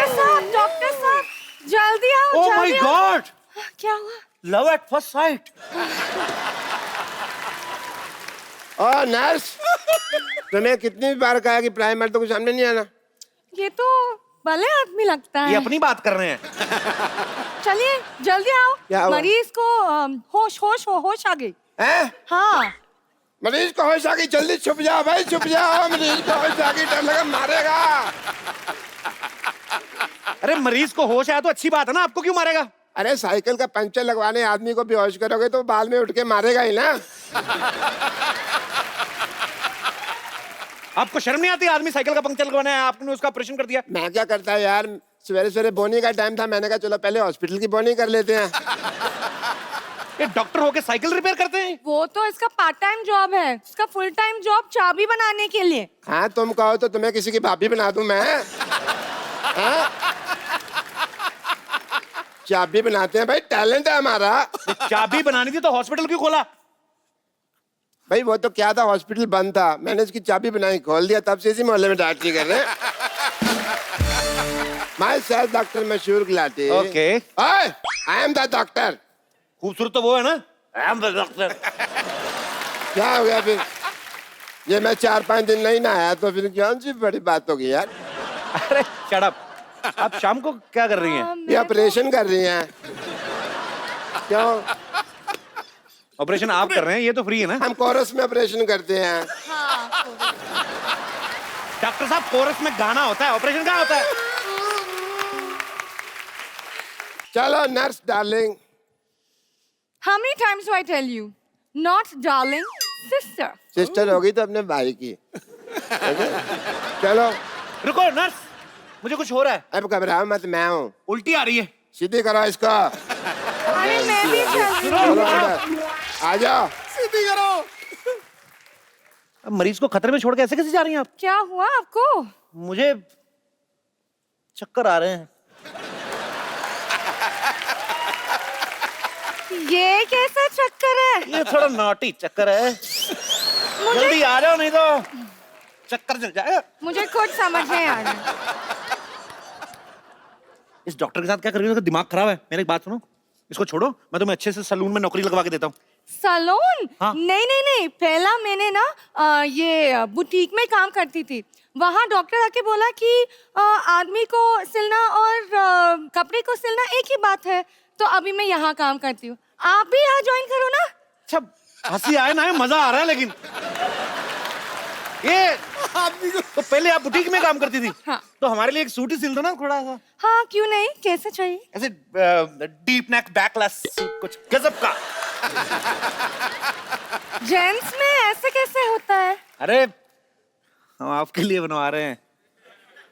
Doctor साहब, जल्दी आओ। ओह माय गॉड, क्या हुआ? Love at first sight. और नर्स, तुम्हें कितनी बार कहा कि प्राइम मिनिस्टर को सामने नहीं आना? ये तो भले आदमी लगता है। ये अपनी बात कर रहे हैं। चलिए जल्दी क्या आओ, हुआ? मरीज को होश आ गई। हैं? हाँ, मरीज को होश आ गई, जल्दी छुप जाओ भाई, छुप जाओ। मरीज को होश आ गई, डर लगा मारेगा। अरे मरीज को होश आया तो अच्छी बात है ना, आपको क्यों मारेगा? अरे साइकिल का पंचर लगवाने आदमी को बेहोश करोगे तो बाद में उठ के मारेगा ही ना। आपको शर्म नहीं आती? आदमी साइकिल का पंक्चर लगवाना है, आपने उसका ऑपरेशन कर दिया। मैं क्या करता है यार, सवेरे सवेरे बोनी का टाइम था, मैंने कहा चलो पहले हॉस्पिटल की बोनी कर लेते हैं। ये डॉक्टर होके साइकिल रिपेयर करते हैं? वो तो इसका पार्ट टाइम जॉब है, इसका फुल टाइम जॉब चाबी बनाने के लिए। हाँ तुम कहो तो तुम्हें किसी की भाभी बना दूं मैं? हाँ? चाबी बनाते हैं भाई, टैलेंट है हमारा। चाबी बनानी थी तो हॉस्पिटल क्यों खोला? भाई वो तो क्या था, हॉस्पिटल बंद था, मैंने इसकी चाबी बनाई, खोल दिया, तब से इसी मोहल्ले में डॉक्टरी कर रहे हैं। माय सेल्फ डॉक्टर मशहूर गिलाटी। Okay. I am the doctor. खूबसूरत तो वो है ना, आई एम द डॉक्टर। क्या हो गया फिर? ये मैं 4-5 दिन नहीं नहाया तो फिर कौन सी बड़ी बात होगी यार? अरे शट अप। आप शाम को क्या कर रही हैं? ये ऑपरेशन कर रही हैं। क्यों? ऑपरेशन आप कर रहे हैं, ये तो फ्री है ना। हम कोरस में ऑपरेशन करते हैं। डॉक्टर साहब, कोरस में गाना होता है, ऑपरेशन क्या होता है? चलो nurse darling. How many times do I tell you? Not darling, sister. Sister होगी तो अपने भाई की। चलो रुको नर्स, मुझे कुछ हो रहा है। अब घबराओ मत, मैं हूँ। उल्टी आ रही है। सीधी करो इसको। अरे मैं भी चल रही हूँ। चलो अंदर आ जाओ। सीधी करो। अब मरीज को खतरे में छोड़ के ऐसे कैसे जा रही हैं आप? क्या हुआ आपको? मुझे चक्कर आ रहे हैं। ये कैसा चक्कर है? ये थोड़ा नॉटी चक्कर है। जल्दी आ जाओ नहीं तो चक्कर चल जाएगा। मुझे कुछ समझ नहीं आ रहा। इस डॉक्टर के साथ क्या कर रही हो? इसका दिमाग खराब है। मेरी बात सुनो, इसको छोड़ो, मैं तुम्हें अच्छे से सलून में नौकरी लगवा के देता हूँ। सलून? हाँ। नहीं, पहला मैंने ना ये बुटीक में काम करती थी। वहाँ डॉक्टर आके बोला कि आदमी को सिलना और कपड़े को सिलना एक ही बात है, तो अभी मैं यहाँ काम करती हूँ। आप भी यहाँ ज्वाइन करो ना। अच्छा, हंसी आए ना, मजा आ रहा है। लेकिन ये आदमी को तो पहले आप बुटीक में काम करती थी। हाँ। तो हमारे लिए एक सूट ही सिल दो ना, थोड़ा सा हाँ क्यों नहीं, कैसे चाहिए? ऐसे डीप नेक बैकलेस सूट, कुछ गजब का। जेंट्स में ऐसे कैसे होता है? अरे हम आपके लिए बनवा रहे हैं।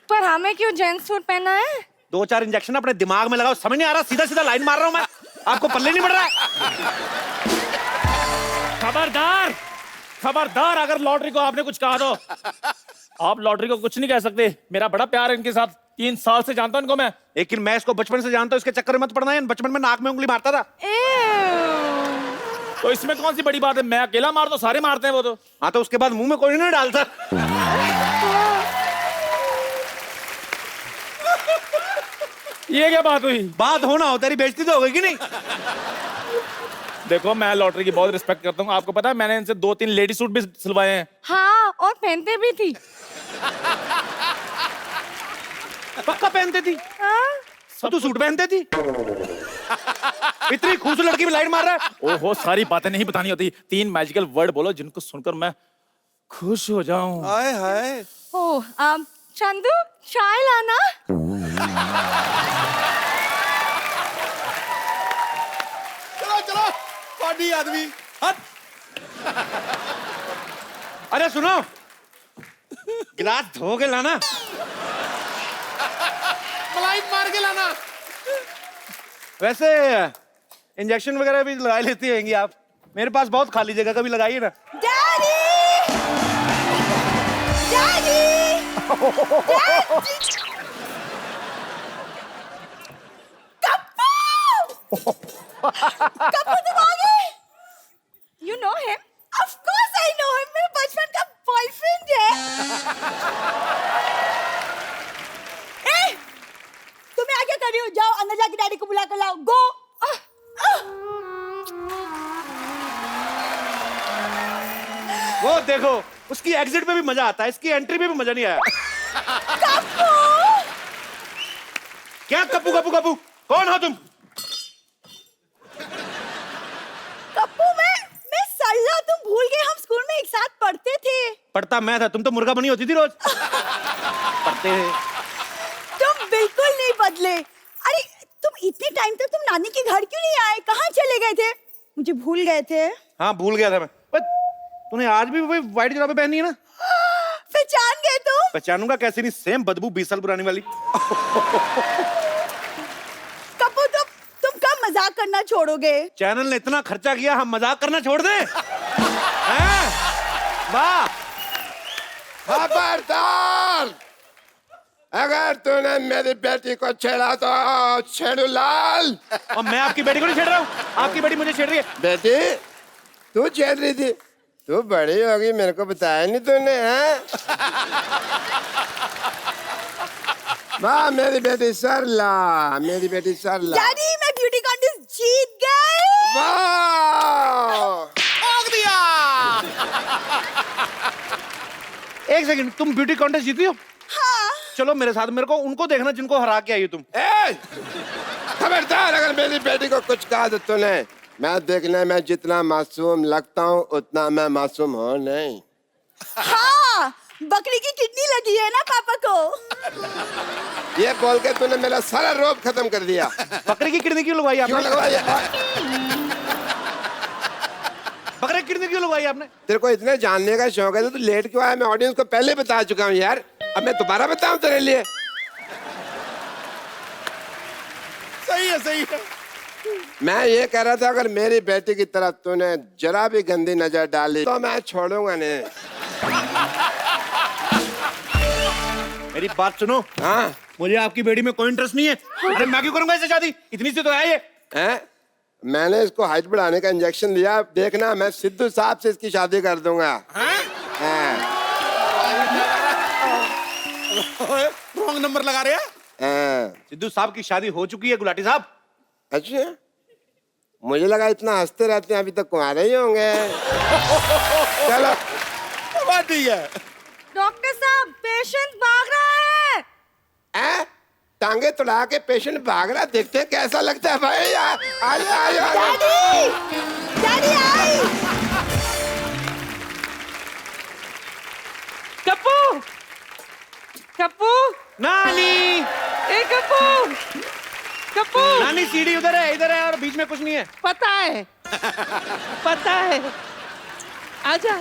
पर हमें क्यों जेंट्स सूट पहना है? 2-4 इंजेक्शन अपने दिमाग में लगाओ, समझ नहीं आ रहा, सीधा सीधा लाइन मार रहा हूं मैं, आपको पल्ले नहीं पड़ रहा है। खबरदार, खबरदार, अगर लॉटरी को आपने कुछ कहा तो आप लॉटरी को कुछ नहीं कह सकते। मेरा बड़ा प्यार है इनके साथ, 3 साल से जानता हूं इनको मैं। लेकिन मैं इसको बचपन से जानता हूं, इसके चक्कर में मत पड़ना है। बचपन में नाक में उंगली मारता था। तो इसमें कौन सी बड़ी बात है? मैं अकेला मार तो सारे मारते हैं वो तो। हाँ, तो उसके बाद मुंह में कोई नहीं डालता। ये क्या बात हुई? बात होना हो, तेरी बेइज्जती तो हो गई कि नहीं? देखो, मैं लॉटरी की बहुत रिस्पेक्ट करता हूँ। आपको पता है मैंने इनसे 2-3 लेडी सूट भी सिलवाए हैं। हाँ, और पहनते भी थी। पक्का पहनते थी? हाँ? तो तू सूट पहनते थी? इतनी खूबसूरत लड़की में लाइन मार रहा है। ओहो, सारी बातें नहीं बतानी होती। 3 मैजिकल वर्ड बोलो जिनको सुनकर मैं खुश हो जाऊं। हाय हाय। ओह, चंदू चाय लाना। चलो पार्टी आदमी। अरे सुनो, गिलास धो के लाना, मलाई मार के लाना। वैसे इंजेक्शन वगैरह भी लगा लेती होंगी आप? मेरे पास बहुत खाली जगह, कभी लगाइए ना। डैडी! डैडी! कप्पू तुम आ गए? You know him? Of course I know him. मेरा बचपन का बॉयफ्रेंड है। देखो उसकी एग्जिट पे भी मजा आता है, इसकी एंट्री पे भी मजा नहीं आया। क्या कप्पू कप्पू कप्पू? कौन हो तुम? कप्पू मैं सरला, तुम भूल गए हम स्कूल में एक साथ पढ़ते थे। पढ़ता मैं था, तुम तो मुर्गा बनी होती थी रोज। पढ़ते हैं। तुम बिल्कुल नहीं बदले। अरे तुम इतने टाइम तक तुम नानी के घर क्यों नहीं आए? कहाँ चले गए थे? मुझे भूल गए थे। हाँ भूल गया था मैं। तूने आज भी वही व्हाइट जुराबें पहनी है ना? पहचान गए तुम? पहचानूंगा कैसे नहीं, सेम बदबू 20 साल पुरानी वाली। कप्पू तुम कब मजाक करना छोड़ोगे? चैनल ने इतना खर्चा किया, हम मजाक करना छोड़ दें? हैं? वाह! खबरदार, अगर तूने मेरी बेटी को छेड़ा तो छेड़ू लाल। और मैं आपकी बेटी को नहीं छेड़ रहा हूँ, आपकी बेटी मुझे छेड़ रही है। बेटी तू छेड़ रही थी? तू बड़ी होगी, मेरे को बताया नहीं तूने, हैं? वाह मेरी बेटी सरला, मेरी बेटी सरला। डैडी मैं ब्यूटी कॉन्टेस्ट जीत गई। वाह! ठोक दिया। एक सेकंड, तुम ब्यूटी कॉन्टेस्ट जीती हो? हाँ। चलो मेरे साथ, मेरे को उनको देखना जिनको हरा के आई हो तुम। ए! खबरदार, अगर मेरी बेटी को कुछ कहा तो तूने, मैं देखने में जितना मासूम लगता हूँ उतना मैं मासूम हूँ नहीं। हाँ, बकरी की किडनी लगी है ना पापा को। ये बोल के तूने मेरा सारा रोब खत्म कर दिया। बकरी की किडनी क्यों लगवाई आपने? क्यों लगवाई? बकरी की किडनी क्यों लगवाई आपने? तेरे को इतने जानने का शौक है तो तू लेट क्यों आया? मैं ऑडियंस को पहले बता चुका हूँ यार, अब मैं दोबारा बताऊं तेरे लिए? सही है, सही है। मैं ये कह रहा था, अगर मेरी बेटी की तरफ तूने जरा भी गंदी नजर डाली तो मैं छोड़ूंगा नहीं। मेरी बात सुनो। हाँ? मुझे आपकी बेटी में कोई इंटरेस्ट नहीं है। अरे मैं क्यों करूंगा इससे शादी? इतनी सी तो है ये। हैं? मैंने इसको हाइट बढ़ाने का इंजेक्शन लिया, देखना मैं सिद्धू साहब से इसकी शादी कर दूंगा। रॉन्ग नंबर लगा रहे हैं। सिद्धू साहब की शादी हो चुकी है गुलाटी साहब। अच्छा, मुझे लगा इतना हंसते रहते हैं अभी तक कुंवारे ही होंगे। चलो बात ठीक है। डॉक्टर साहब पेशेंट भाग रहा है। टांगे तुड़ा के पेशेंट भाग रहा, देखते हैं कैसा लगता है भाई। आजा daddy, daddy I. Kappu, Kappu, नानी, ए कप्पू, कप्पू। नानी सीढ़ी उधर है, इधर है और बीच में कुछ नहीं है। पता है, पता है। आजा।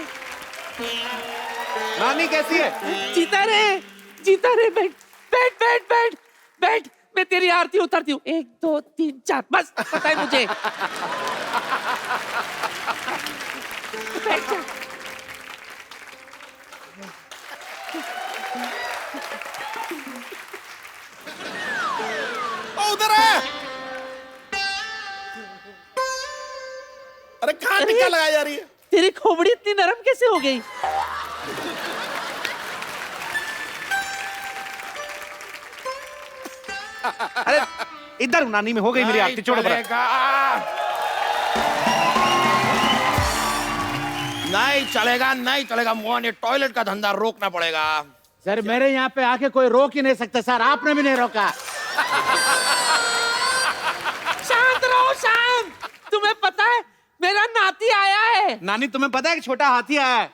नानी कैसी है? जीता रे बैठ बैठ बैठ बैठ बैठ। मैं तेरी आरती उतारती हूँ। 1 2 3 4 बस पता है मुझे। बैठ जा। उधर है। अरे कहाँ टिक्का लगाई जा रही है? तेरी खोपड़ी इतनी नरम कैसे हो गई? अरे इधर नानी में हो गई मेरी आरती। छोड़ो बरा। नहीं चलेगा, नहीं चलेगा मोहन, ये टॉयलेट का धंधा रोकना पड़ेगा। सर मेरे यहाँ पे आके कोई रोक ही नहीं सकता सर, आपने भी नहीं रोका। शांत रहो, शांत। तुम्हें पता है मेरा नाती आया है। नानी तुम्हें पता है कि छोटा हाथी आया है?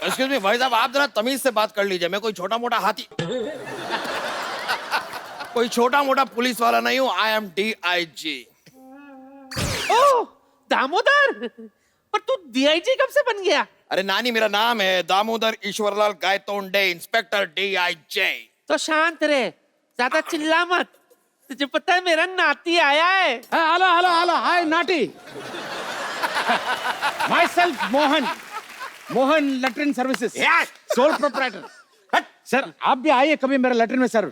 एक्सक्यूज मी भाई साहब, आप जरा तमीज से बात कर लीजिए। मैं कोई छोटा मोटा हाथी, कोई छोटा मोटा पुलिस वाला नहीं हूँ। I am DIG। ओह दामोदर, पर तू DIG कब से बन गया? अरे नानी, मेरा नाम है दामोदर ईश्वरलाल गायतोंडे, इंस्पेक्टर DIG। तो शांत रहे, ज्यादा चिल्ला मत। तुझे पता है मेरा नाती आया है। हेलो हेलो हेलो, हाय नाटी। My self Mohan, Mohan latrine services, sole proprietor. Sir आप भी आइए कभी मेरे लेटरिन में सर।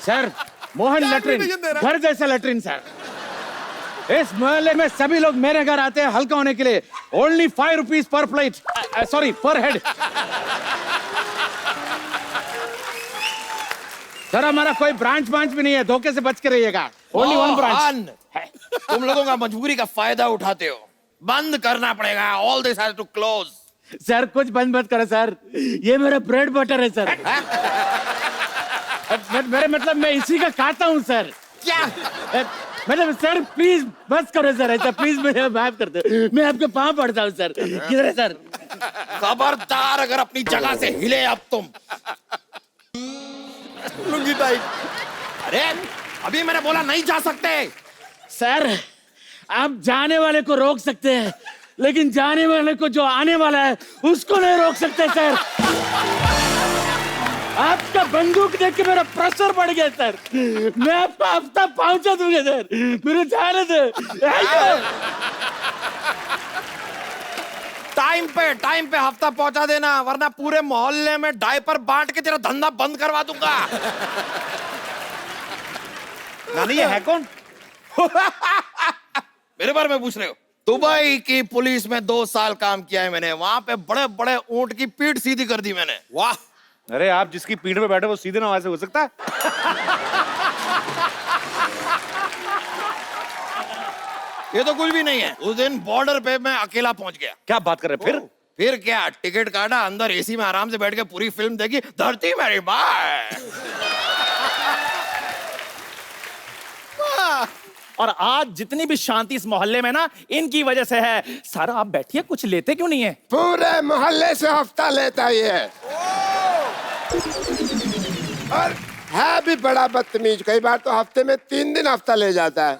सर मोहन लेटरिन, घर जैसा लेटरिन सर। इस मोहल्ले में सभी लोग मेरे घर आते हैं हल्का होने के लिए। Only 5 rupees per plate, sorry पर हेड। सर हमारा कोई ब्रांच भी नहीं है, धोखे से बच के रहिएगा। Only one branch. मोहन, तुम लोगों का मजबूरी का फायदा उठाते हो। बंद करना पड़ेगा। All this has to close. Sir कुछ बंद मत करो सर, ये मेरा ब्रेड बटर है सर। मेरे मतलब मैं इसी का खाता हूँ सर। क्या? मतलब सर प्लीज बस करो सर, ऐसा प्लीज मेरे माफ कर दो, मैं आपके पाँव पड़ता हूँ सर। किधर है सर? खबरदार अगर अपनी जगह से हिले अब तुम। लुंगी टाइट। अरे अभी मैंने बोला नहीं जा सकते। सर आप जाने वाले को रोक सकते हैं, लेकिन जाने वाले को जो आने वाला है उसको नहीं रोक सकते सर। आपका बंदूक देख के मेरा प्रेशर बढ़ गया सर। मैं आपका हफ्ता पहुंचा दूंगा सर, मेरे जाने दो। टाइम पे हफ्ता पहुंचा देना, वरना पूरे मोहल्ले में डायपर बांट के तेरा धंधा बंद करवा दूंगा। नानी ये है कौन? मेरे बारे में पूछ रहे हो? दुबई की पुलिस में 2 साल काम किया है मैंने। वहां पे बड़े बड़े ऊंट की पीठ सीधी कर दी मैंने। वाह! अरे आप जिसकी पीठ पे बैठे वो सीधे ना वहां से हो सकता है? ये तो कुछ भी नहीं है। उस दिन बॉर्डर पे मैं अकेला पहुंच गया। क्या बात कर रहे हैं? फिर क्या, टिकट काटा, अंदर एसी में आराम से बैठ के पूरी फिल्म देखी, धरती मेरी माँ। और आज जितनी भी शांति इस मोहल्ले में ना इनकी वजह से है। सर आप बैठिए, कुछ लेते क्यों नहीं है? पूरे मोहल्ले से हफ्ता लेता ही है और है भी बड़ा बदतमीज। कई बार तो हफ्ते में 3 दिन हफ्ता ले जाता है।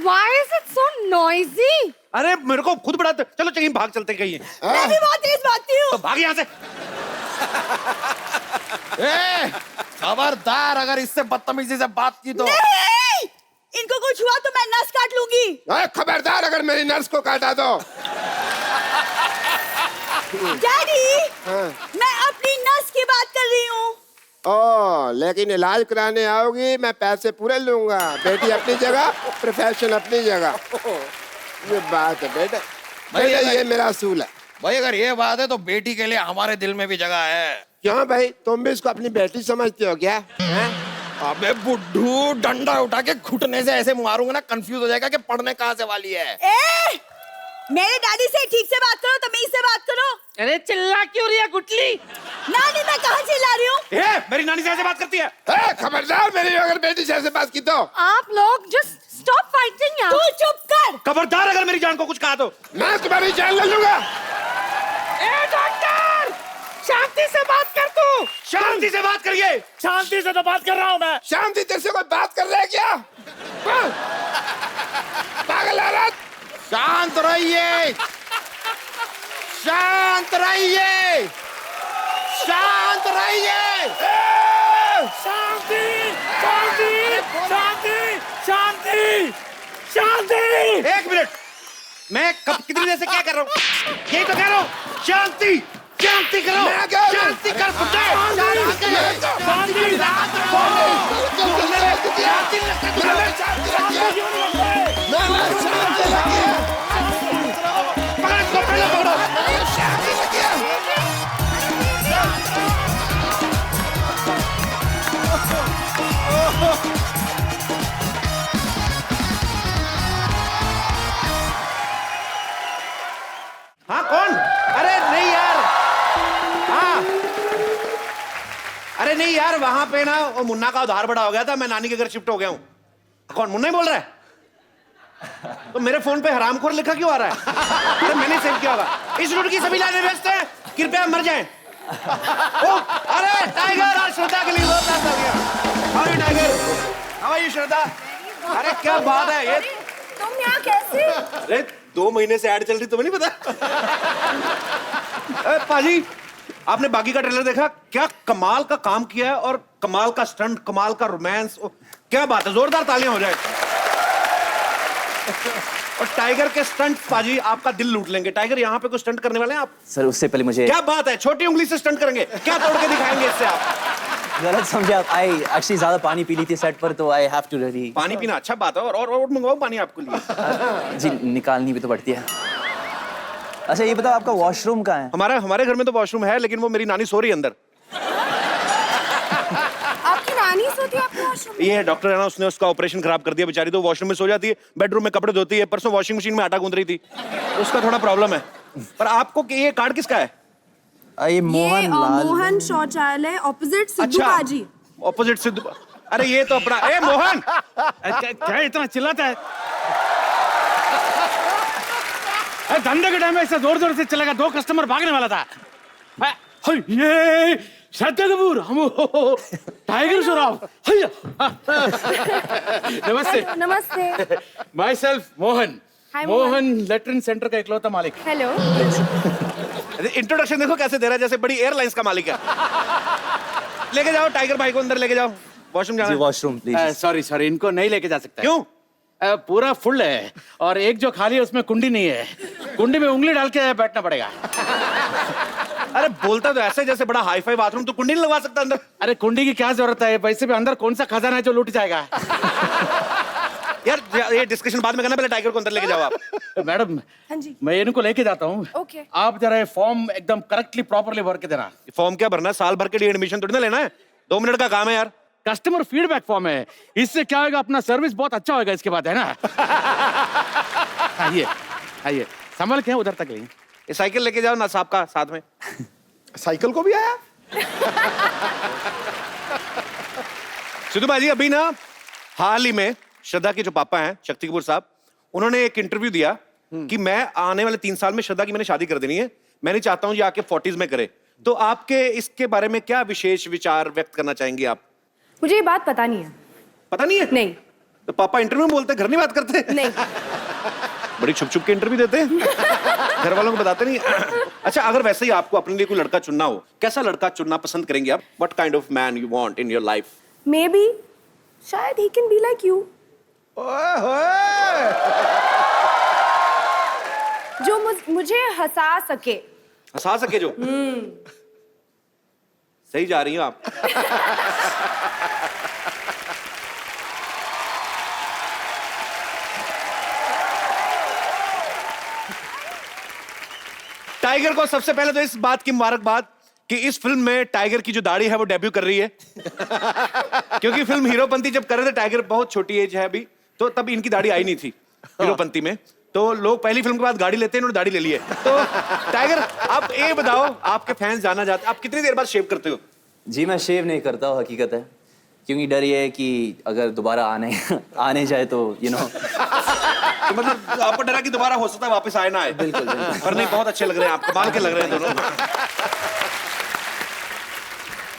Why is it so noisy? अरे मेरे को खुद बड़ा, चलो कहीं भाग चलते कहीं। मैं भी बहुत तेज भागती हूँ। तो भाग यहाँ से। खबरदार अगर इससे बदतमीजी से बात की तो। नहीं! इनको कुछ हुआ तो मैं नस काट लूंगी। खबरदार अगर मेरी नर्स को काटा तो। डैडी, मैं अपनी नस की बात कर रही हूँ। लेकिन इलाज कराने आओगी मैं पैसे पूरे लूंगा। बेटी अपनी जगह, प्रोफेशन अपनी जगह। ये बात है बेटा, ये मेरा असूल है। भाई अगर ये बात है तो बेटी के लिए हमारे दिल में भी जगह है। क्यों भाई, तुम भी इसको अपनी बेटी समझते हो क्या? अबे बुड्ढू, डंडा उठा के घुटने से ऐसे मारूंगा ना, कंफ्यूज हो जाएगा कि पढ़ने कहाँ से वाली है। मेरे डैडी से ठीक से बात करो, तमीज से बात करो। अरे चिल्ला क्यों रही है गुटली? नानी मैं कहाँ चिल्ला रही हूँ? मेरी नानी से ऐसे बात करती है? खबरदार मेरी अगर बेटी से ऐसे बात की तो। आप लोग just stop fighting यार। तू चुप कर। खबरदार अगर मेरी जान को कुछ कहा तो मैं तुम्हारी जान ले लूंगा। डॉक्टर शांति से बात कर तू। शांति से बात करिए। शांति से तो बात कर रहा हूं मैं। शांति तेरे से कोई बात कर रहा है क्या? पागल औरत। शांत रहिए, शांत रहिए, शांत रहिए। शांति शांति शांति शांति शांति। 1 मिनट, मैं कब कितनी देर से क्या कर रहा हूँ? यही तो कह रहा हूँ, शांति शांति करो। शांति कर बुड्ढे। हाँ कौन? अरे नहीं यार, हाँ अरे नहीं यार, वहां पे ना वो मुन्ना का उधार बड़ा हो गया था, मैं नानी के घर शिफ्ट हो गया हूँ। कौन? मुन्ना ही बोल रहा है? तो मेरे फोन पे हरामखोर लिखा क्यों आ रहा है? अरे मैंने सेव किया होगा। इस रूट की सभी लाइनें व्यस्त हैं, कृपया मर जाएं। ओ, अरे टाइगर आज श्रद्धा के लिए बहुत रात हो गया। How are you tiger? How are you Shraddha? अरे क्या बात है ये? तुम यहाँ कैसे? अरे 2 महीने से ऐड चल रही, तुम्हें नहीं पता? पाजी आपने बाकी का ट्रेलर देखा? क्या कमाल का काम किया है, और कमाल का स्टंट, कमाल का रोमांस। क्या बात है, जोरदार तालियां हो जाए। और टाइगर के स्टंट पाजी आपका दिल लूट लेंगे। टाइगर यहाँ पे कुछ स्टंट करने वाले हैं आप? सर उससे पहले मुझे क्या बात है, छोटी उंगली से स्टंट करेंगे? क्या तोड़ के दिखाएंगे इससे आप? गलत समझे आप। आई एक्चुअली ज्यादा पानी पी ली थी सेट पर, तो आई हैव टू रियली। पानी पीना अच्छा बात है, और मंगवाओ पानी आपके लिए। जी निकालनी भी तो पड़ती है। अच्छा ये बताओ आपका वॉशरूम कहाँ है? हमारे घर में तो वॉशरूम है, लेकिन वो मेरी नानी सो रही है अंदर। आपकी नानी सोती है आपके वॉशरूम? ये डॉक्टर है ना, उसने उसका ऑपरेशन खराब कर दिया बेचारी, तो वॉशरूम में सो जाती है, बेडरूम में कपड़े धोती है। परसों वॉशिंग मशीन में आटा गूंद रही थी, उसका थोड़ा प्रॉब्लम है। पर आपको ये कार्ड किसका है? ये मोहन लाल। मोहन शौचालय ऑपोजिट सिद्धू बाजी। ऑपोजिट सिद्धू। अरे ये तो अपना। ए मोहन, क्या इतना चिल्लाता है? धंधे के टाइम में ऐसा जोर जोर से चलेगा, 2 कस्टमर भागने वाला था। ये श्रद्धा कपूर, हम टाइगर श्रॉफ। नमस्ते। नमस्ते। माई self Mohan. Hi, Mohan latrine centre का इकलौता मालिक। हेलो। इंट्रोडक्शन देखो कैसे दे रहा है, जैसे बड़ी एयरलाइंस का मालिक है। लेके जाओ टाइगर भाई को अंदर, लेके जाओ, वॉशरूम जाना जी है। Washroom please. सॉरी इनको नहीं लेके जा सकता। क्यों? पूरा फुल है और एक जो खाली है उसमें कुंडी नहीं है, कुंडी में उंगली डाल के बैठना पड़ेगा। अरे बोलता तो ऐसे जैसे बड़ा हाई फाई बाथरूम, तो कुंडी नहीं लगवा सकता अंदर? अरे कुंडी की क्या जरूरत है, वैसे भी अंदर कौन सा खजाना है जो लूट जाएगा। यार ये डिस्कशन बाद में करना, पहले टाइगर को अंदर लेके जाओ आप। मैडम हाँ जी। मैं इनको लेके जाता हूँ। Okay. आप जरा ये फॉर्म एकदम करेक्टली प्रॉपरली भर के देना। फॉर्म क्या भरना है? साल भर के लिए एडमिशन थोड़ी ना लेना है, 2 मिनट का काम है यार। कस्टमर फीडबैक फॉर्म है, इससे क्या होगा, अपना सर्विस बहुत अच्छा होगा इसके बाद, है ना। आइए आइए, संभल के उधर तक लेंगे। ये साइकिल लेके जाओ ना साहब का साथ में। साइकिल को भी आया? सिद्धू भाई अभी ना हाल ही में श्रद्धा के जो पापा हैं शक्ति कपूर साहब, उन्होंने एक इंटरव्यू दिया कि मैं आने वाले 3 साल में श्रद्धा की मैंने शादी कर देनी है, मैं नहीं चाहता हूं ये आके 40s में करे। तो आपके इसके बारे में क्या विशेष विचार व्यक्त करना चाहेंगे आप? मुझे ये बात पता नहीं है। पता नहीं है? नहीं। तो पापा इंटरव्यू में बोलते, घर नहीं बात करते? नहीं। बड़ी छुप छुप के इंटरव्यू देते हैं, घर वालों को बताते नहीं। अच्छा, अगर वैसे ही आपको अपने लिए कोई लड़का चुनना हो, कैसा लड़का चुनना पसंद करेंगे आप? What kind of man you want in your life? Maybe शायद he can be like you, जो मुझे हंसा सके। हंसा सके जो? सही जा रही हो आप। टाइगर को सबसे पहले तो इस बात की मुबारकबाद कि इस फिल्म में टाइगर की जो दाढ़ी है वो डेब्यू कर रही है। क्योंकि फिल्म हीरोपंती जब कर रहे थे, टाइगर बहुत छोटी एज है अभी, तो तब इनकी दाढ़ी आई नहीं थी हीरोपंती में। तो लोग पहली फिल्म के बाद गाड़ी लेते हैं, इन्होंने दाढ़ी ले ली है। तो टाइगर आप ये बताओ, आपके फैंस जाना चाहते, आप कितनी देर बाद शेव करते हो? जी मैं शेव नहीं करता हूँ, हकीकत है, क्योंकि डर ये है कि अगर दोबारा आने जाए तो यू नो। तो मतलब आपको डरा कि दोबारा हो सकता है वापस आए ना आए? बिल्कुल। पर नहीं, बहुत अच्छे लग रहे हैं आप, कमाल के लग रहे हैं दोनों।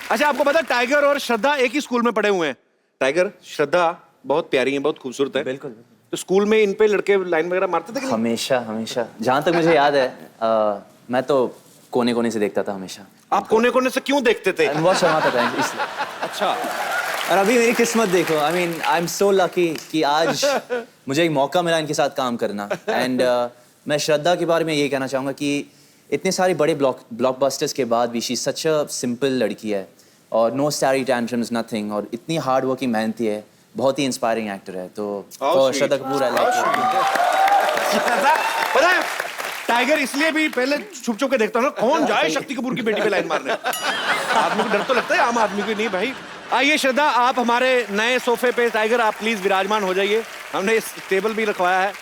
अच्छा, आपको पता टाइगर और श्रद्धा एक ही स्कूल में पढ़े हुए हैं। टाइगर, श्रद्धा बहुत प्यारी है, बहुत खूबसूरत है। बिल्कुल। तो स्कूल में इन पे लड़के लाइन वगैरह मारते थे कि नहीं? हमेशा जहाँ तक मुझे याद है, मैं तो कोने कोने से देखता था हमेशा। आप कोने कोने से क्यों देखते थे? बहुत शर्माता था इसलिए। अच्छा। और अभी मेरी किस्मत देखो, आई एम सो लकी कि आज मुझे एक मौका मिला इनके साथ काम करना। एंड मैं श्रद्धा के बारे में ये कहना चाहूँगा कि इतने सारे बड़े ब्लॉकबस्टर्स के बाद भी शी सच अ सिंपल लड़की है, और नो स्टैरी टैंट्रम्स नथिंग, और इतनी हार्ड वर्किंग मेहनती है, बहुत ही इंस्पायरिंग एक्टर है। तो श्रद्धा कपूर आई लाइक। पता है टाइगर इसलिए भी पहले छुप छुप के देखता हूँ ना, कौन जाए शक्ति कपूर की बेटी पे लाइन मारने। आदमी को डर तो लगता है, आम आदमी को नहीं भाई। आइए श्रद्धा, आप हमारे नए सोफे पे, टाइगर आप प्लीज विराजमान हो जाइए। हमने इस टेबल भी रखवाया है,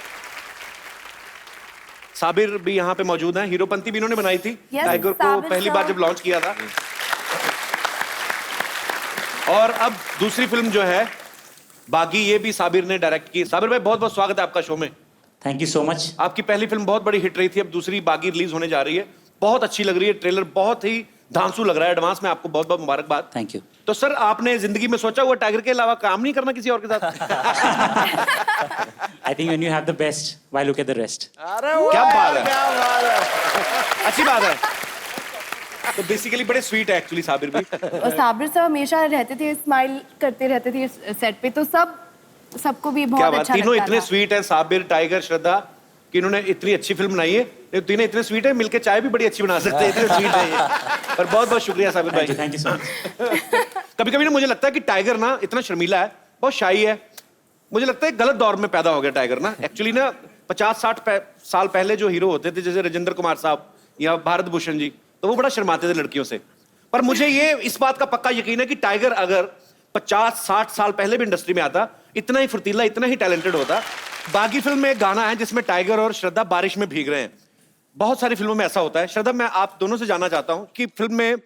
साबिर भी यहाँ पे मौजूद है, हीरोपंती भी इन्होंने बनाई थी टाइगर को पहली बार जब लॉन्च किया था। और अब दूसरी फिल्म जो है बागी, ये भी साबिर ने डायरेक्ट की। साबिर भाई बहुत बहुत स्वागत है आपका शो में। Thank you so much. आपकी पहली फिल्म बहुत बड़ी हिट रही थी, अब दूसरी बागी रिलीज होने जा रही है, बहुत अच्छी लग रही है, ट्रेलर बहुत ही धांसू लग रहा है। एडवांस में आपको बहुत बहुत मुबारकबाद। Thank you. तो सर, आपने जिंदगी में सोचा हुआ टाइगर के अलावा काम नहीं करना किसी और के साथ? I think when you have the best, why look at the rest. क्या बात है, क्या बात है, अच्छी बात है। तो बेसिकली बड़े स्वीट है एक्चुअली साबिर भी। और साबिर साहब हमेशा रहते थे, स्माइल करते रहते थे सेट पे, तो सबको भी बहुत अच्छा तीनों लगता इतने था। स्वीट है, साबिर, टाइगर, श्रद्धा, कि इन्होंने इतनी अच्छी फिल्म बनाई है। ये तीनों इतने स्वीट है, मिलके चाय भी बड़ी अच्छी बना सकते हैं, इतने स्वीट है ये। पर बहुत बहुत शुक्रिया साबिर भाई। Thank you so much. कभी कभी ना मुझे लगता है कि टाइगर ना इतना शर्मीला है, बहुत शाई है। मुझे लगता है गलत दौर में पैदा हो गया टाइगर ना। एक्चुअली ना 50-60 साल पहले जो हीरो होते थे जैसे राजेंद्र कुमार साहब या भारत भूषण जी, तो वो बड़ा शर्माते थे लड़कियों से। पर मुझे ये इस बात का पक्का यकीन है कि टाइगर अगर 50-60 साल पहले भी इंडस्ट्री में आता, इतना ही फुर्तीला, इतना ही टैलेंटेड होता। बागी फिल्म में एक गाना है जिसमें टाइगर और श्रद्धा बारिश में भीग रहे हैं। बहुत सारी फिल्मों में ऐसा होता है। श्रद्धा, मैं आप दोनों से जानना चाहता हूं कि फिल्म में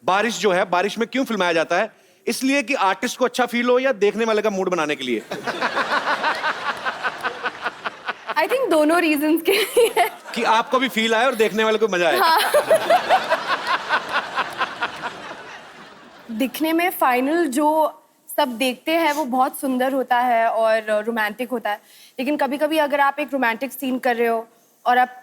बारिश जो है, बारिश में क्यों फिल्माया जाता है? इसलिए कि आर्टिस्ट को अच्छा फील हो या देखने वाले का मूड बनाने के लिए? आई थिंक दोनों रीजंस के लिए। कि आपको भी फील आए और देखने वाले को मजा आए। दिखने में फाइनल जो सब देखते हैं वो बहुत सुंदर होता है और रोमांटिक होता है, लेकिन कभी कभी अगर आप एक रोमांटिक सीन कर रहे हो और आप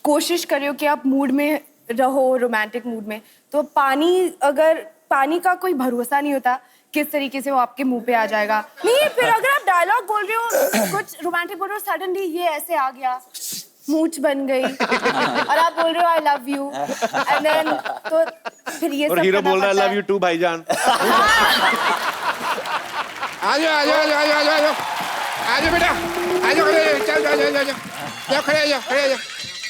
कोशिश कर रहे हो कि आप मूड में रहो, रोमांटिक मूड में, तो पानी का कोई भरोसा नहीं होता किस तरीके से वो आपके मुंह पे आ जाएगा। नहीं, फिर अगर आप डायलॉग बोल रहे हो, कुछ रोमांटिक बोल रहे हो, सडनली ये ऐसे आ गया, मूंछ बन गई और आप बोल रहे हो I love you, and then तो फिर ये और सब हीरो करना बोल रहा है पड़ता लव यू टू भाईजान। आजो आजो आजो आजो आजो आजो आजो बेटा, आजो खड़े जाओ, चल जाओ जाओ जाओ जाओ, खड़े जाओ खड़े जाओ।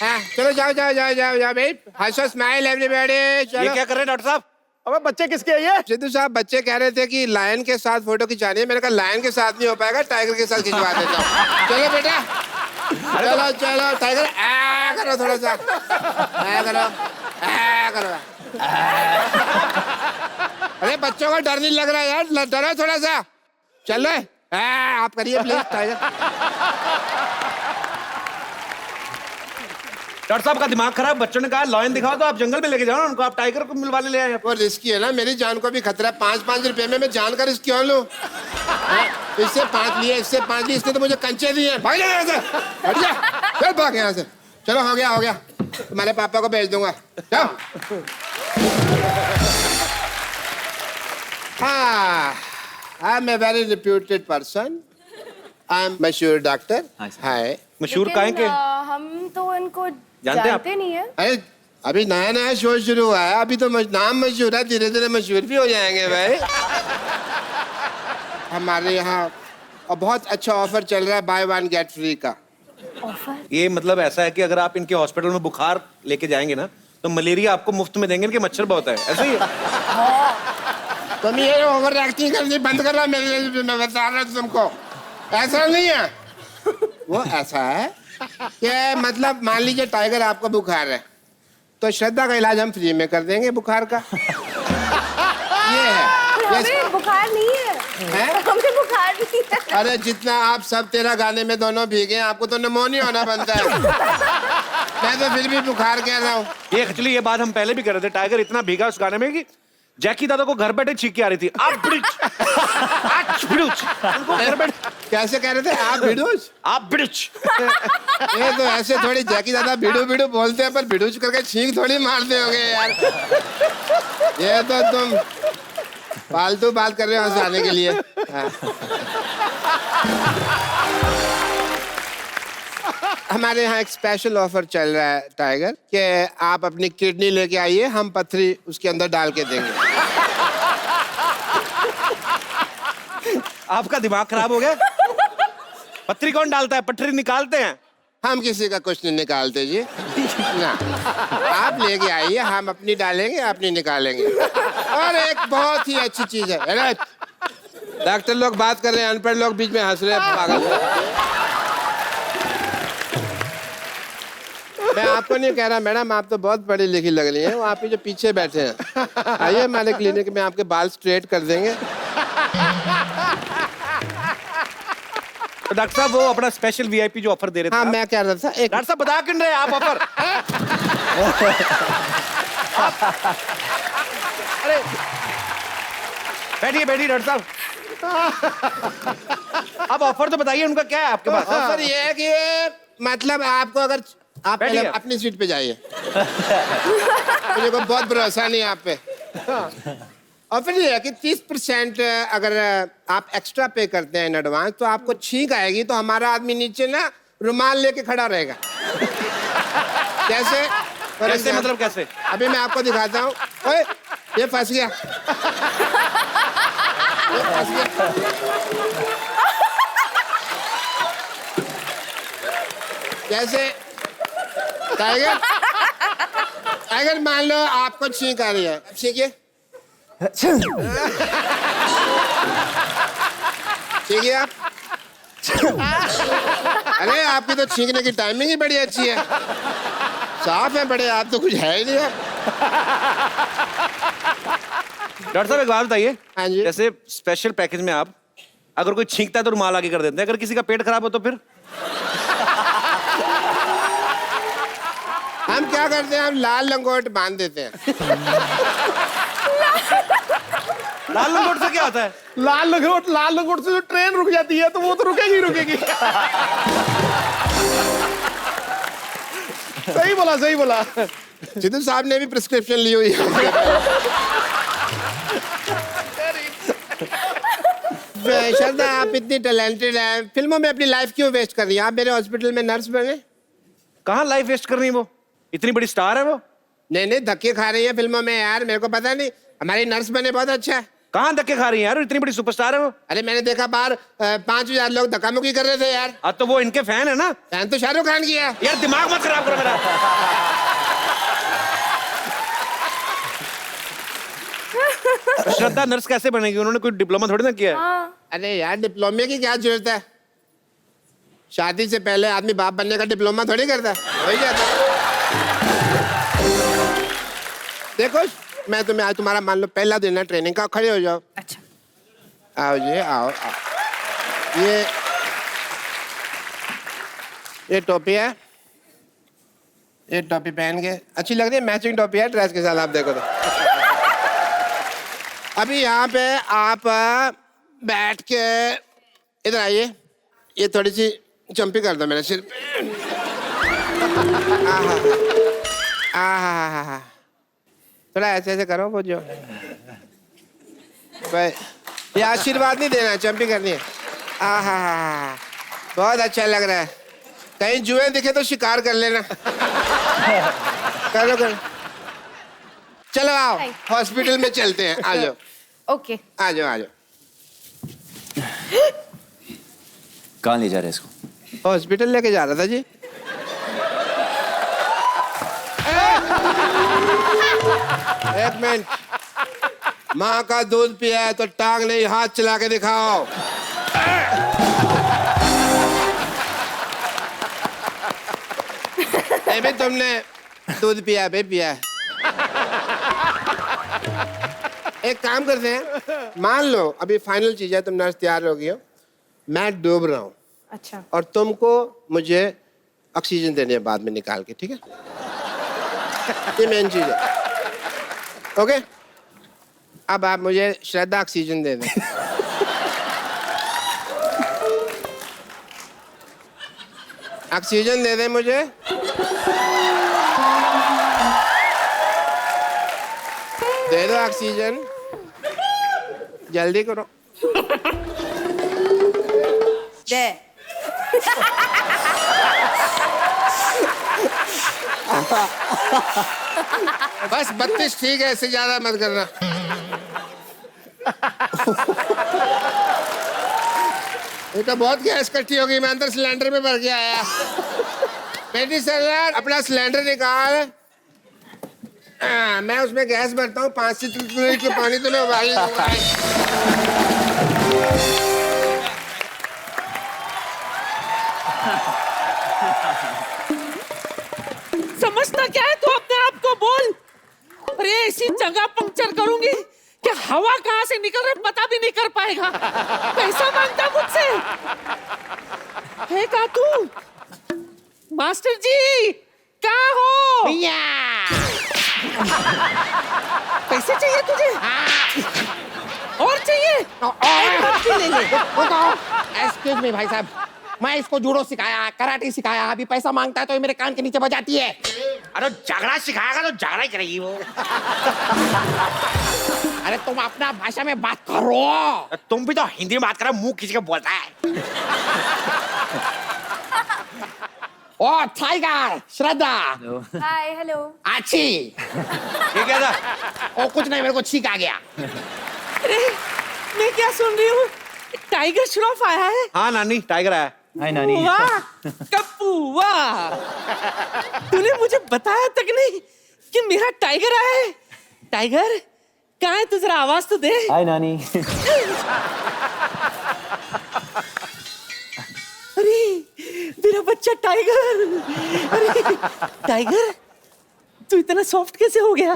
हाँ चलो जाओ जाओ जाओ जाओ जाओ भाई, हंसो, स्माइल एवरीबॉडी। ये चलो। क्या कर रहे हैं डॉक्टर साहब? अबे बच्चे किसके हैं ये? सिद्धू साहब, बच्चे कह रहे थे कि लायन के साथ फोटो खिंचानी है। मैंने कहा लायन के साथ नहीं हो पाएगा, टाइगर के साथ खिंचवा देता हूँ। चलो बेटा, चलो चलो टाइगर, आ करो थोड़ा सा, आ करो, आ करो। अरे बच्चों को डर नहीं लग रहा यार, डरो थोड़ा सा। चल रहे, आप करिए प्लीज टाइगर। डॉक्टर साहब का दिमाग खराब, बच्चों ने कहा लॉयन दिखाओ तो आप जंगल में लेके जाओ ना उनको, आप टाइगर को मिलवाने ले आए। वो रिस्की है ना, मेरी जान को भी खतरा है। 5-5 रुपए में मैं जान का रिस्क क्यों लूं? इससे 5 लिए, इससे 5 लिए, इसने तो मुझे कंचे दिए। भाग जा यहाँ से, हट जा, चल भाग यहाँ से। चलो हो गया हो गया, तुम्हारे पापा को भेज दूंगा। जाओ। हाँ, I am a very reputed person, I am मशहूर डॉक्टर। हाय। मशहूर काहे के? हम तो इनको जानते हैं आप? जानते नहीं है। अरे अभी नया नया शो शुरू हुआ है, अभी तो नाम मशहूर है, धीरे धीरे मशहूर भी हो जाएंगे भाई। हमारे यहाँ और बहुत अच्छा ऑफर चल रहा है, बाय 1 गेट फ्री का। ये मतलब ऐसा है कि अगर आप इनके हॉस्पिटल में बुखार लेके जाएंगे ना, तो मलेरिया आपको मुफ्त में देंगे, इनके मच्छर बहुत है, ऐसा ही है? तुम ये ओवर एक्टिंग करनी बंद कर रहा, मैं बता रहा हूँ तुमको, ऐसा नहीं है। वो ऐसा है कि मतलब मान लीजिए टाइगर आपको बुखार है, तो श्रद्धा का इलाज हम फ्री में कर देंगे बुखार का। ये है। हमें बुखार नहीं है, हमें बुखार नहीं है। अरे जितना आप सब तेरा गाने में दोनों भीगे हैं, आपको तो निमोनिया होना बनता है। मैं तो फिर भी बुखार कह रहा हूँ। ये एक्चुअली ये बात हम पहले भी कर रहे थे, टाइगर इतना भीगा उस गाने में कि जैकी दादा को घर बैठे छींक के आ रही थी। आप बिड़ुच, उनको घर बैठे कैसे कह रहे थे? आप भिड़ूच, आप बिड़ुच। ये तो ऐसे थोड़ी जैकी दादा भिड़ू भिड़ू बोलते हैं, पर भिड़ूच करके छींक थोड़ी मारते होगे यार। ये तो तुम फालतू बात कर रहे हो हंसाने के लिए। हाँ। हमारे यहाँ एक स्पेशल ऑफर चल रहा है टाइगर, कि आप अपनी किडनी लेके आइए, हम पथरी उसके अंदर डाल के देंगे। आपका दिमाग खराब हो गया? पथरी कौन डालता है? पटरी निकालते हैं। हम किसी का कुछ नहीं निकालते जी ना, आप लेके आइए, हम अपनी डालेंगे, अपनी निकालेंगे। और एक बहुत ही अच्छी चीज है, अरे डॉक्टर लोग बात कर रहे हैं, अनपढ़ लोग बीच में हंस रहे हैं, पागल। मैं आपको नहीं कह रहा मैडम, आप तो बहुत पढ़ी लिखी लग रही हैं, वो आप ही जो पीछे बैठे हैं। आइए हमारे क्लिनिक में, आपके बाल स्ट्रेट कर देंगे। तो डॉक्टर साहब वो अपना स्पेशल वीआईपी जो ऑफर दे रहे थे। हाँ मैं कह रहा था, एक डॉक्टर साहब बता क्यों रहे आप ऑफर? अरे बैठिए बैठिए डॉक्टर साहब, अब ऑफर तो बताइए उनका क्या है आपके पास? ऑफर ये है कि मतलब आपको अगर आप पहले बैठिए। अपनी सीट पे जाइए। मुझे को बहुत भरोसा नहीं आप पे। और फिर ये है कि 30% अगर आप एक्स्ट्रा पे करते हैं इन एडवांस, तो आपको छींक आएगी, तो हमारा आदमी नीचे ना रुमाल लेके खड़ा रहेगा। कैसे? कैसे मतलब कैसे? अभी मैं आपको दिखाता हूँ। ओए, ये फंस गया। ये फंस गया। जैसे टाइगर टाइगर मान लो आपको छींक आ रही है, अब छींकिए छींकिए आप। अरे आपकी तो छींकने की टाइमिंग ही बड़ी अच्छी है, साफ है बड़े, आप तो कुछ है ही नहीं है। डॉक्टर साहब एक बात बताइए, हाँ जी। जैसे स्पेशल पैकेज में आप अगर कोई छींकता है तो रुमाल आगे कर देते हैं, अगर किसी का पेट खराब हो तो फिर? हम क्या करते हैं, हम लाल लंगोट बांध देते हैं। लाल लंगोट से क्या होता है? लाल लंगोट से जो ट्रेन रुक जाती है तो वो तो रुकेगी रुकेगी। सही बोला सही बोला। सिद्धू साहब ने भी प्रिस्क्रिप्शन ली हुई है। श्रद्धा आप इतनी टैलेंटेड हैं, फिल्मों में अपनी लाइफ क्यों वेस्ट कर रही हैं? आप मेरे हॉस्पिटल में नर्स बने। कहाँ लाइफ वेस्ट करनी है, वो इतनी बड़ी स्टार है वो। नहीं धक्के खा रही है फिल्मों में यार, मेरे को पता नहीं। हमारी नर्स बने बहुत अच्छा है। कहाँ धक्के खा रही है यार, इतनी बड़ी सुपरस्टार है वो। अरे मैंने देखा बाहर 5000 लोग धक्का मुक्की कर रहे थे यार। अब तो वो इनके फैन है ना। फैन तो शाहरुख खान की है यार, दिमाग मत खराब करो मेरा। श्रद्धा नर्स कैसे बनेगी, उन्होंने कोई डिप्लोमा थोड़ी ना किया है। अरे यार डिप्लोमे की क्या जरूरत है, शादी से पहले आदमी बाप बनने का डिप्लोमा थोड़ी करता है, वही जाता है। देखो मैं तुम्हें आज तुम्हारा मान लो पहला दिन है ट्रेनिंग का, खड़े हो जाओ। अच्छा आओ जी आओ, ये टोपी है, ये टोपी पहन के अच्छी लग रही है, मैचिंग टोपी है ड्रेस के साथ, आप देखो तो। अभी यहाँ पे आप बैठ के इधर आइए, ये थोड़ी सी चंपी कर दो मेरे सिर पे। आहा थोड़ा ऐसे ऐसे करो, वो जो ये आशीर्वाद नहीं देना, चंपी करनी है। आहा बहुत अच्छा लग रहा है, कहीं जुए दिखे तो शिकार कर लेना। करो करो, चलो आओ हॉस्पिटल में चलते हैं, आ जाओ। ओके आ जाओ आ जाओ। कहाँ ले जा रहे हैं इसको? हॉस्पिटल लेके जा रहा था जी। एक मिनट, माँ का दूध पिया है तो टांग नहीं, हाथ चला के दिखाओ। भी तुमने दूध पिया बे पिया है। एक काम करते हैं, मान लो अभी फाइनल चीज है, तुम नर्स तैयार हो गई हो, मैं डूब रहा हूँ। अच्छा और तुमको मुझे ऑक्सीजन देनी है बाद में निकाल के, ठीक है? ये मेन चीज है। ओके अब आप मुझे श्रद्धा ऑक्सीजन दे दें। ऑक्सीजन दे दें मुझे। दे दो ऑक्सीजन, जल्दी करो। दे बस 32 ठीक है, इससे ज्यादा मत करना। ये तो बहुत गैस इकट्ठी हो गई, मैं अंदर सिलेंडर में भर के आया। बेटी सर अपना सिलेंडर निकाल। मैं उसमें गैस भरता हूँ, 5 से 3 लीटर पानी तो मैं उबाल लूंगा। समझता क्या है तू अपने आप को, बोल। अरे ऐसी जगह पंक्चर करूंगी कि हवा कहां से निकल रही पता भी नहीं कर पाएगा। पैसा मांगता मुझसे है का तू? मास्टर जी कहाँ हो? पैसे चाहिए तुझे? और चाहिए? एक्सक्यूज मी भाई साहब, मैं इसको जूडो सिखाया, कराटे सिखाया, अभी पैसा मांगता है तो ये मेरे कान के नीचे बजाती है। अरे झगड़ा सिखाएगा तो झगड़ा ही करेगी वो। अरे तुम अपना भाषा में बात करो। तुम भी तो हिंदी में बात करो, मुंह खींच के बोलता है। ओ टाइगर, श्रद्धा, हाय हेलो। अच्छी। ये क्या था? ओ कुछ नहीं, मेरे को छींक आ गया। अरे मैं क्या सुन रही हूँ, टाइगर श्रॉफ आया है? हाँ नानी, टाइगर आया। हाय नानी। वाह कप्पू वाह, तूने मुझे बताया तक नहीं कि मेरा टाइगर आया है। टाइगर कहाँ है तू, जरा आवाज तो दे। हाय नानी। अरे मेरा बच्चा टाइगर, अरे टाइगर तू इतना सॉफ्ट कैसे हो गया?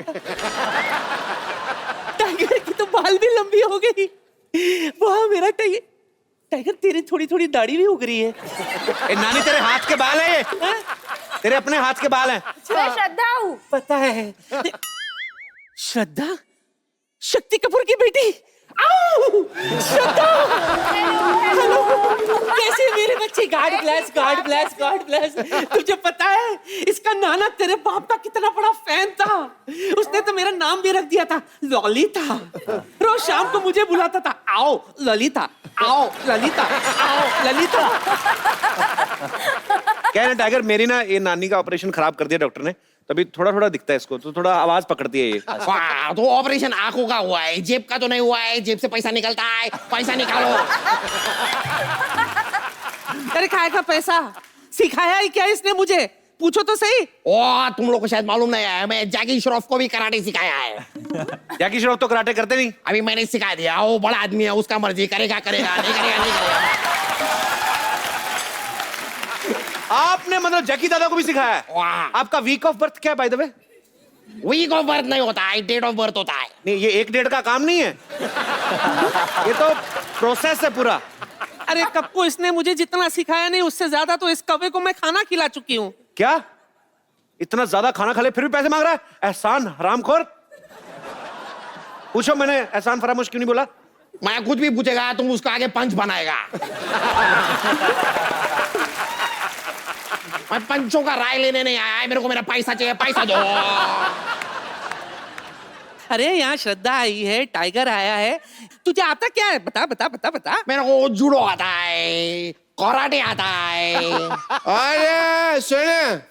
टाइगर की तो बाल भी लंबी हो गई। वाह मेरा टाइगर, टाइगर तेरी थोड़ी थोड़ी दाढ़ी भी उग रही है। ए, नानी तेरे हाथ के बाल हैं ये, तेरे अपने हाथ के बाल हैं। मैं श्रद्धा हूँ। पता है। श्रद्धा, शक्ति कपूर की बेटी। आओ श्रद्धा, हेलो, कैसे मेरे बच्चे? God bless, God bless, God bless. तुझे पता है इसका नाना तेरे बाप का कितना बड़ा फैन था। उसने तो मेरा नाम भी रख दिया था ललिता। रोज शाम को मुझे बुलाता था, आओ ललिता, आओ ललिता, आओ ललिता। क्या है ना टाइगर, मेरी ना ये नानी का ऑपरेशन खराब कर दिया डॉक्टर ने, तभी थोड़ा थोड़ा दिखता है इसको, तो थोड़ा आवाज पकड़ती है ये। वाह, तो ऑपरेशन आंखों का हुआ है, जेब का तो नहीं हुआ है। जेब से पैसा निकलता है, पैसा निकालो। अरे खाए का पैसा सिखाया ही क्या इसने मुझे? पूछो तो सही। ओ तुम लोग को शायद मालूम नहीं है, मैं जैकी श्रॉफ को भी कराटे सिखाया है। जैकी श्रॉफ तो कराटे करते नहीं। अभी मैंने सिखा दिया, वो बड़ा आदमी है, उसका मर्जी, करेगा करेगा, नहीं करेगा नहीं करेगा। आपने मतलब जैकी दादा को भी सिखाया है? वाह। आपका वीक ऑफ बर्थ क्या है by the way? Week of birth नहीं होता है, डेट ऑफ बर्थ होता है। नहीं, ये 1 डेढ़ का काम नहीं है। ये तो प्रोसेस है पूरा। अरे कप्पू, इसने मुझे जितना सिखाया नहीं उससे ज्यादा तो इस कौवे को मैं खाना खिला चुकी हूँ। क्या इतना ज्यादा खाना खा ले फिर भी पैसे मांग रहा है? एहसान हरामखोर। पूछो, मैंने एहसान फरामोश क्यों नहीं बोला? मैं कुछ भी पूछेगा तुम उसका आगे पंच बनाएगा। मैं पंचों का राय लेने नहीं आया है, मेरे को मेरा पैसा चाहिए, पैसा दो। अरे यहाँ श्रद्धा आई है, टाइगर आया है, तुझे आता क्या है? बता बता बता बता। मेरे को जूडो आता है, कराटे आता है। अरे सुन,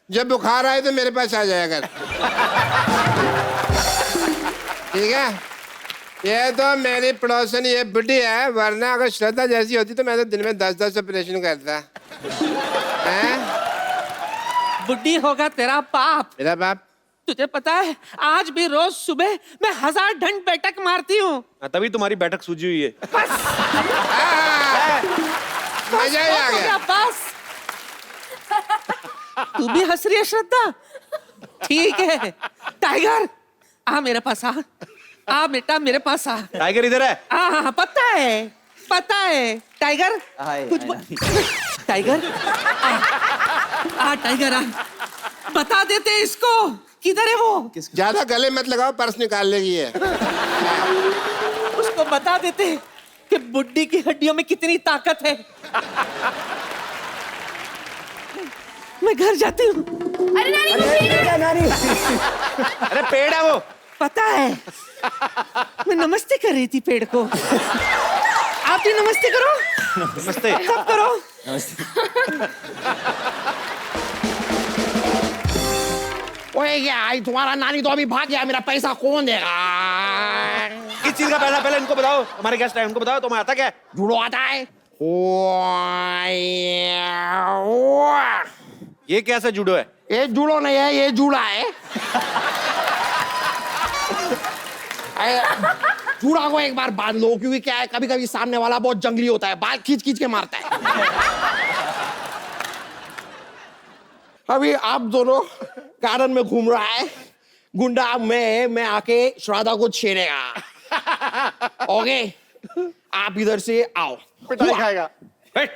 जब बुखार आए तो मेरे पास आ जाया कर, ठीक है? ये तो मेरी पड़ोसन ये बुढ़ी है, वरना अगर श्रद्धा जैसी होती तो मैं तो दिन में 10-10 ऑपरेशन करता है। बुड्ढी होगा तेरा बाप। मेरा बाप? तुझे पता है आज भी रोज सुबह मैं 1000 ढंड बैठक मारती हूँ। तभी तुम्हारी बैठक सूझी हुई है। मजा ही आ गया। बस तू भी हंस रही है श्रद्धा? ठीक है टाइगर, आ मेरे पास आ, आ बेटा मेरे पास आ। टाइगर इधर है। हाँ पता है, पता है टाइगर। हाय, कुछ टाइगर आ टाइगर आ, बता देते इसको किधर है वो। ज्यादा गले मत लगाओ, पर्स निकाल लेगी है। उसको बता देते कि बुड्ढी की हड्डियों में कितनी ताकत है। मैं घर जाती हूँ। अरे नानी वो पेड़ है। नानी। अरे पेड़ है वो। पता है, मैं नमस्ते कर रही थी पेड़ को। आप भी नमस्ते करो। नमस्ते। सब करो। ओए क्या, तुम्हारा नानी तो अभी भाग गया, मेरा पैसा कौन देगा? किस चीज का पैसा पहले इनको बताओ, हमारे गेस्ट है उनको बताओ। तुम्हें आता क्या है? जूडो आता है। ये कैसे जूडो है? ये जूडो नहीं है, ये जूड़ा है। जूड़ा को एक बार बांध लो, क्योंकि क्या है कभी कभी सामने वाला बहुत जंगली होता है, बाल खींच खींच के मारता है। अभी आप दोनों गार्डन में घूम रहा है, गुंडा मैं आके श्राद्धा को छेड़ेगा। ओके, आप इधर से आओ। पिटाई खाएगा। बैठ।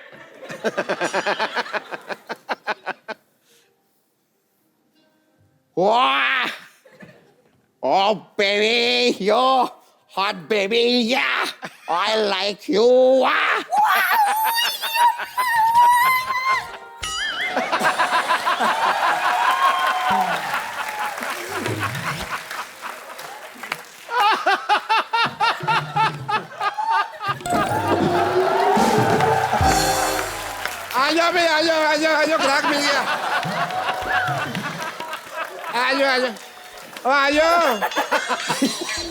Wow! Oh, baby, you're hot, baby. Yeah, I like you. Wow! आ जाओ भाई, आ जाओ आ जाओ आ जाओ, ग्राहक मिल गया। आ जाओ आ जाओ, अब आ जाओ।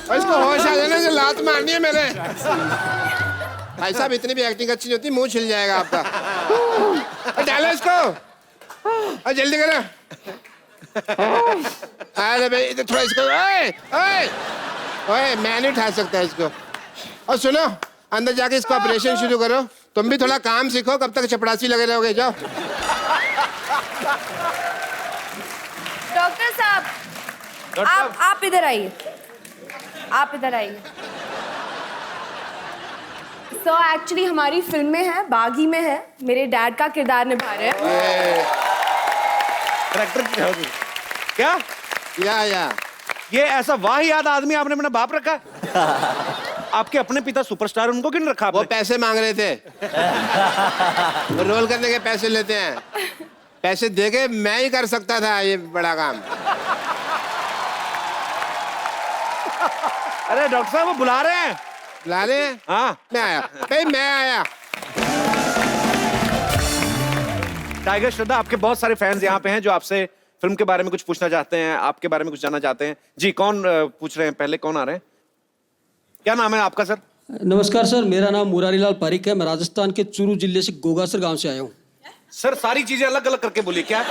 और इसको होश आ जाना, लात मारनी है मेरे। भाई साहब इतनी भी एक्टिंग अच्छी नहीं होती, मुंह छिल जाएगा आपका। डालो इसको, जल्दी करो। अरे भाई इधर थोड़ा इसको, ओए ओए ओए, मैं नहीं उठा सकता इसको। और सुनो, अंदर जाके इसका ऑपरेशन शुरू करो। तुम भी थोड़ा काम सीखो, कब तक चपड़ासी लगे रहोगे, जाओ। डॉक्टर साहब, आप इधर आइए, आप इधर आइए। सो एक्चुअली हमारी फिल्म में है, बागी में है, मेरे डैड का किरदार निभा रहे हैं। क्या या ये ऐसा वाहियात आदमी आपने अपना बाप रखा? आपके अपने पिता सुपरस्टार, उनको क्यों नहीं रखा आपने? वो पैसे मांग रहे थे। रोल करने के पैसे लेते हैं, पैसे देके मैं ही कर सकता था ये बड़ा काम। अरे डॉक्टर साहब वो बुला रहे हैं। बुला रहे हैं? हाँ मैं आया भाई, मैं आया। टाइगर श्रद्धा, आपके बहुत सारे फैंस यहाँ पे हैं जो आपसे फिल्म के बारे में कुछ पूछना चाहते हैं, आपके बारे में कुछ जानना चाहते हैं। जी, कौन पूछ रहे हैं? पहले कौन आ रहे हैं? क्या नाम है आपका सर? नमस्कार सर, मेरा नाम मुरारीलाल पारिक है। मैं राजस्थान के चूरू जिले से गोगासर गांव से आया हूँ। सर सारी चीजें अलग अलग करके बोलिए। क्या